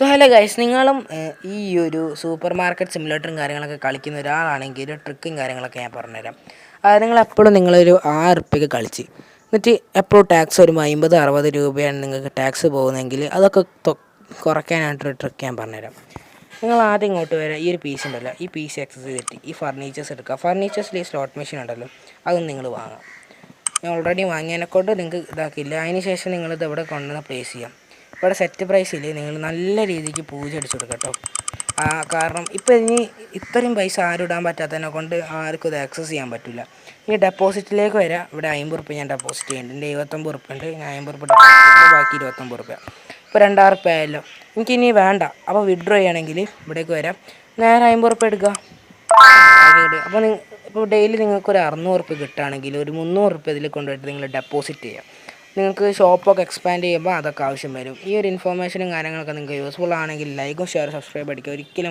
So hello guys, നിങ്ങളും ഈ ഒരു സൂപ്പർ മാർക്കറ്റ് സിമുലേറ്ററും കാര്യങ്ങളൊക്കെ കളിക്കുന്ന ഒരാളാണെങ്കിൽ ഒരു ട്രിക്കും കാര്യങ്ങളൊക്കെ ഞാൻ പറഞ്ഞുതരാം. അതായത് നിങ്ങളെപ്പോഴും നിങ്ങളൊരു 6 ഉറുപ്പ്യക്ക് കളിച്ച് എന്നിട്ട് എപ്പോഴും ടാക്സ് ഒരു 50-60 രൂപയാണ് നിങ്ങൾക്ക് ടാക്സ് പോകുന്നതെങ്കിൽ അതൊക്കെ കുറയ്ക്കാനായിട്ടൊരു ട്രിക്ക് ഞാൻ പറഞ്ഞുതരാം. നിങ്ങൾ ആദ്യം ഇങ്ങോട്ട് വരാം. ഈ ഒരു പീസ് ഉണ്ടല്ലോ, ഈ പീസ് ആക്സസ് ചെയ്തിട്ട് ഈ ഫർണിച്ചേഴ്സ് എടുക്കുക. ഫർണിച്ചേഴ്സിൽ ഈ സ്ലോട്ട് മെഷീൻ ഉണ്ടല്ലോ, അതൊന്നും നിങ്ങൾ വാങ്ങാം. ഞാൻ ഓൾറെഡി വാങ്ങിയതിനെക്കൊണ്ട് നിങ്ങൾക്ക് ഇതാക്കില്ല. അതിന് ശേഷം നിങ്ങളിത് ഇവിടെ കൊണ്ടുവന്ന് പ്ലേസ് ചെയ്യാം. ഇവിടെ സെറ്റ് പ്രൈസിൽ നിങ്ങൾ നല്ല രീതിക്ക് പൂജ അടിച്ചു കൊടുക്കുക കേട്ടോ. കാരണം ഇപ്പോൾ ഇത്രയും പൈസ ആരും ഇടാൻ പറ്റാത്തതിനെ കൊണ്ട് ആർക്കും ഇത് ആക്സസ് ചെയ്യാൻ പറ്റില്ല. ഇനി ഡെപ്പോസിറ്റിലേക്ക് വരാം. ഇവിടെ 50 ഉറുപ്പ്യ ഞാൻ ഡെപ്പോസിറ്റ് ചെയ്യുന്നുണ്ട്. എൻ്റെ 29 ഉറുപ്പ്യ ഉണ്ട്. ഞാൻ 50 ഉറുപ്പ്യ ഡെപ്പോസിറ്റ് ചെയ്യുന്നുണ്ട്. ബാക്കി 29 ഉറുപ്പ്യ. ഇപ്പോൾ 2000 ഉറുപ്പ്യ ആയല്ലോ. എനിക്കിനി വേണ്ട. അപ്പോൾ വിഡ്രോ ചെയ്യണമെങ്കിൽ ഇവിടേക്ക് വരാം. നേരെ 50 ഉറുപ്പ്യ എടുക്കുക. അപ്പോൾ ഇപ്പോൾ ഡെയിലി നിങ്ങൾക്കൊരു 600 ഉറുപ്പ്യ കിട്ടുകയാണെങ്കിൽ ഒരു 300 ഉറുപ്പ്യ ഇതിൽ കൊണ്ടുപോയിട്ട് നിങ്ങൾ ഡെപ്പോസിറ്റ് ചെയ്യാം. നിങ്ങൾക്ക് ഷോപ്പൊക്കെ എക്സ്പാൻഡ് ചെയ്യുമ്പോൾ അതൊക്കെ ആവശ്യം വരും. ഈ ഒരു ഇൻഫോർമേഷനും കാര്യങ്ങളൊക്കെ നിങ്ങൾക്ക് യൂസ്ഫുൾ ആണെങ്കിൽ ലൈക്കും ഷെയർ സബ്സ്ക്രൈബ് അടിക്കുക. ഒരിക്കലും